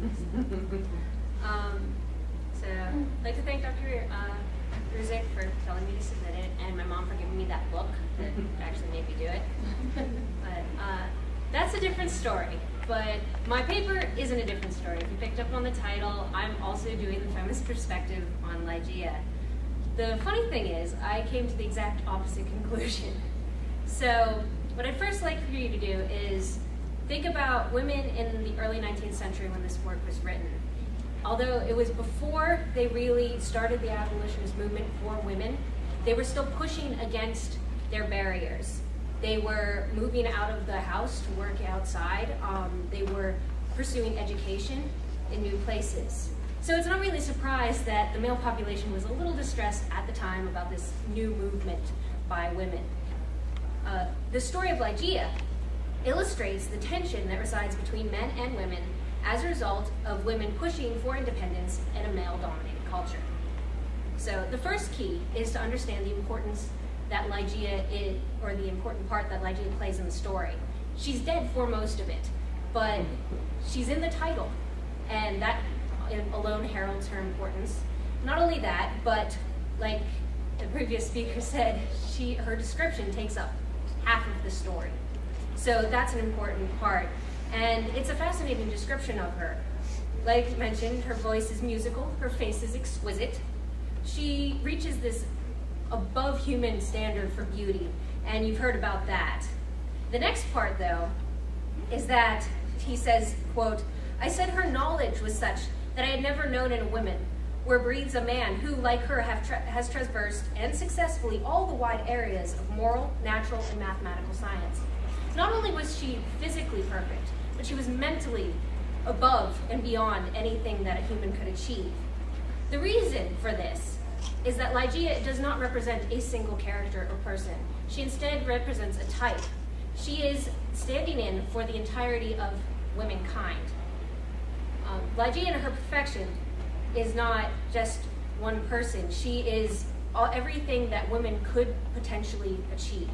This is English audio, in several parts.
feminist. So I'd like to thank Dr. Ruzick for telling me to submit it, and my mom for giving me that book that actually made me do it. But that's a different story. But my paper isn't a different story. If you picked up on the title, I'm also doing the feminist perspective on Ligeia. The funny thing is, I came to the exact opposite conclusion. So what I'd first like for you to do is think about women in the early 19th century when this work was written. Although it was before they really started the abolitionist movement for women, they were still pushing against their barriers. They were moving out of the house to work outside. They were pursuing education in new places. So it's not really a surprise that the male population was a little distressed at the time about this new movement by women. The story of Ligeia illustrates the tension that resides between men and women as a result of women pushing for independence in a male-dominated culture. So the first key is to understand the importance that Ligeia is, or the important part that Ligeia plays in the story. She's dead for most of it, but she's in the title, and that alone heralds her importance. Not only that, but like the previous speaker said, her description takes up half of the story. So that's an important part. And it's a fascinating description of her. Like mentioned, her voice is musical, her face is exquisite. She reaches this above human standard for beauty, and you've heard about that. The next part, though, is that he says, quote, "I said her knowledge was such that I had never known in a woman, where breathes a man who, like her, has traversed and successfully all the wide areas of moral, natural, and mathematical science. Not only was she physically perfect, but she was mentally above and beyond anything that a human could achieve. The reason for this is that Ligeia does not represent a single character or person. She instead represents a type. She is standing in for the entirety of womankind. Ligeia in her perfection is not just one person. She is everything that women could potentially achieve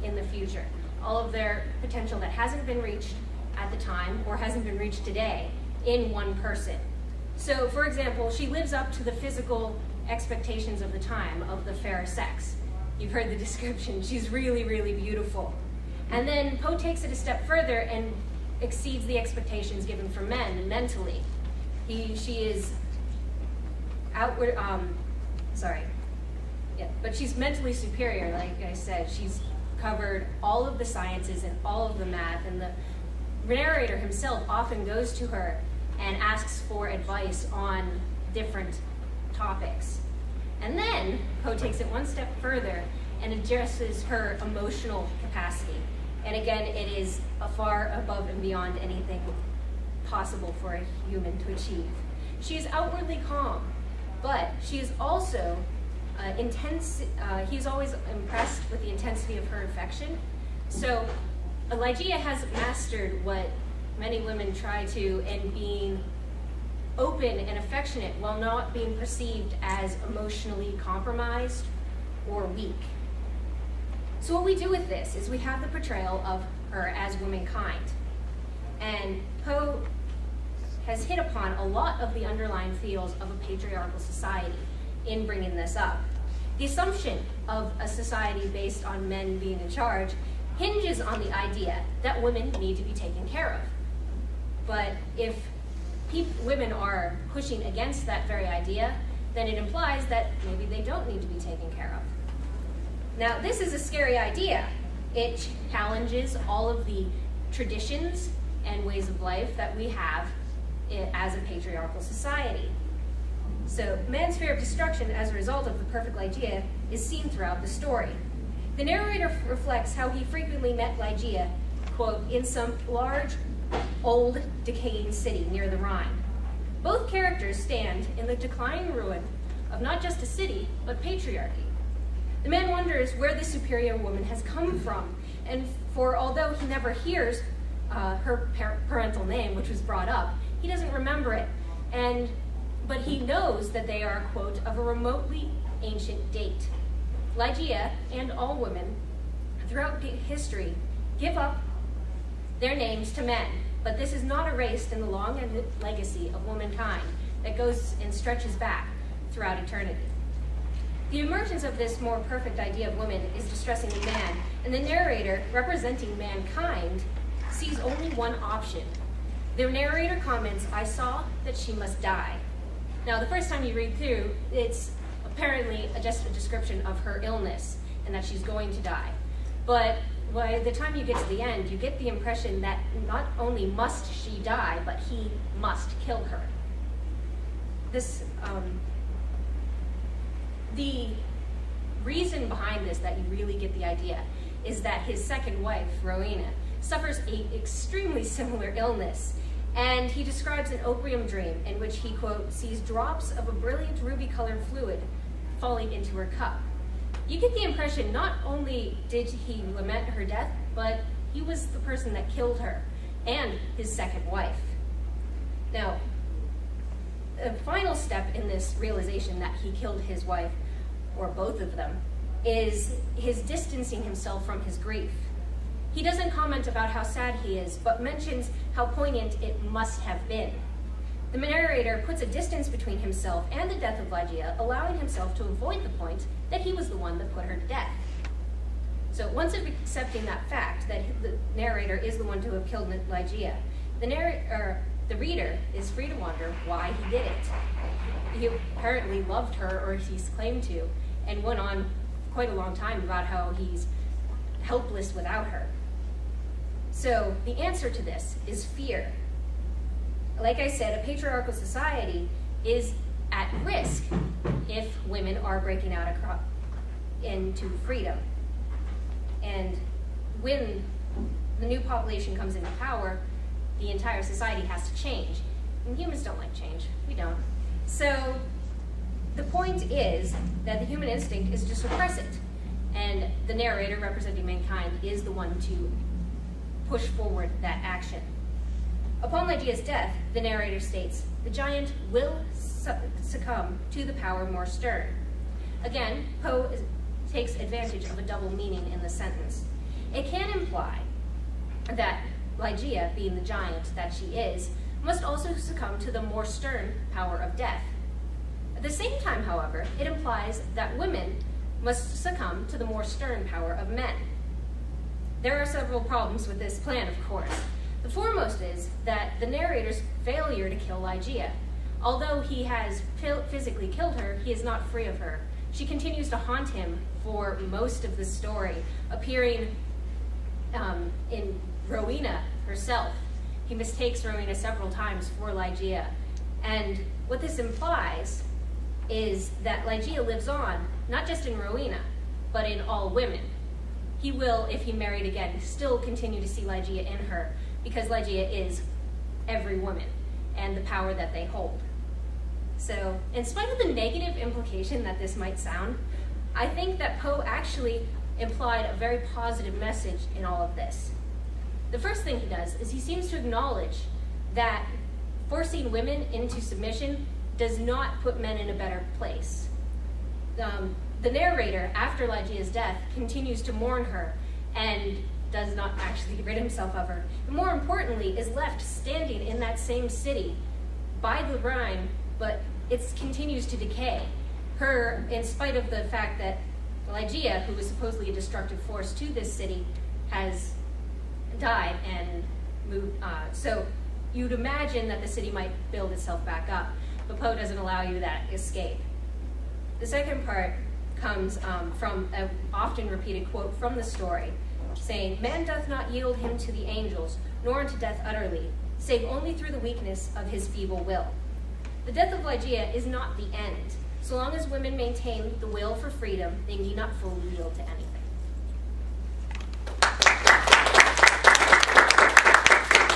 in the future. All of their potential that hasn't been reached at the time or hasn't been reached today in one person. So, for example, she lives up to the physical expectations of the time of the fair sex. You've heard the description. She's really, really beautiful. And then Poe takes it a step further and exceeds the expectations given for men mentally. She is outward, but she's mentally superior, like I said. She's covered all of the sciences and all of the math, and the narrator himself often goes to her and asks for advice on different topics. And then Poe takes it one step further and addresses her emotional capacity. And again, it is far above and beyond anything possible for a human to achieve. She is outwardly calm, but she is also intense. He's always impressed with the intensity of her affection. So Ligeia has mastered what many women try to, in being open and affectionate while not being perceived as emotionally compromised or weak. So what we do with this is we have the portrayal of her as womankind. And Poe has hit upon a lot of the underlying feels of a patriarchal society in bringing this up. The assumption of a society based on men being in charge hinges on the idea that women need to be taken care of. But if women are pushing against that very idea, then it implies that maybe they don't need to be taken care of. Now, this is a scary idea. It challenges all of the traditions and ways of life that we have as a patriarchal society. So, man's fear of destruction as a result of the perfect Ligeia is seen throughout the story. The narrator reflects how he frequently met Ligeia, quote, in some large, old, decaying city near the Rhine. Both characters stand in the declining ruin of not just a city, but patriarchy. The man wonders where the superior woman has come from, and for although he never hears her parental name, which was brought up, he doesn't remember it, but he knows that they are, quote, of a remotely ancient date. Ligeia, and all women throughout history, give up their names to men, but this is not erased in the long legacy of womankind that goes and stretches back throughout eternity. The emergence of this more perfect idea of woman is distressing to man, and the narrator, representing mankind, sees only one option. The narrator comments, "I saw that she must die." Now, the first time you read through, it's apparently just a description of her illness and that she's going to die. But by the time you get to the end, you get the impression that not only must she die, but he must kill her. The reason behind this, that you really get the idea, is that his second wife, Rowena, suffers an extremely similar illness, and he describes an opium dream in which he, quote, sees drops of a brilliant ruby-colored fluid falling into her cup. You get the impression not only did he lament her death, but he was the person that killed her and his second wife. Now, the final step in this realization that he killed his wife, or both of them, is his distancing himself from his grief. He doesn't comment about how sad he is, but mentions how poignant it must have been. The narrator puts a distance between himself and the death of Ligeia, allowing himself to avoid the point that he was the one that put her to death. So once accepting that fact, that the narrator is the one to have killed Ligeia, the reader is free to wonder why he did it. He apparently loved her, or he's claimed to, and went on quite a long time about how he's helpless without her. So the answer to this is fear. Like I said, a patriarchal society is at risk if women are breaking out into freedom. And when the new population comes into power, the entire society has to change. And humans don't like change. We don't. So the point is that the human instinct is to suppress it. And the narrator, representing mankind, is the one to push forward that action. Upon Ligeia's death, the narrator states, the giant will succumb to the power more stern. Again, Poe takes advantage of a double meaning in the sentence. It can imply that Ligeia, being the giant that she is, must also succumb to the more stern power of death. At the same time, however, it implies that women must succumb to the more stern power of men. There are several problems with this plan, of course. The foremost is that the narrator's failure to kill Ligeia. Although he has physically killed her, he is not free of her. She continues to haunt him for most of the story, appearing in Rowena herself. He mistakes Rowena several times for Ligeia. And what this implies is that Ligeia lives on, not just in Rowena, but in all women. He will, if he married again, still continue to see Ligeia in her, because Ligeia is every woman and the power that they hold. So, in spite of the negative implication that this might sound, I think that Poe actually implied a very positive message in all of this. The first thing he does is he seems to acknowledge that forcing women into submission does not put men in a better place. The narrator, after Ligeia's death, continues to mourn her and does not actually rid himself of her. And more importantly, is left standing in that same city by the Rhine, but it continues to decay. Her, in spite of the fact that Ligeia, who was supposedly a destructive force to this city, has died and moved. So you'd imagine that the city might build itself back up, but Poe doesn't allow you that escape. The second part comes from an often repeated quote from the story, saying, "Man doth not yield him to the angels, nor unto death utterly, save only through the weakness of his feeble will." The death of Ligeia is not the end. So long as women maintain the will for freedom, they need not fully yield to anything.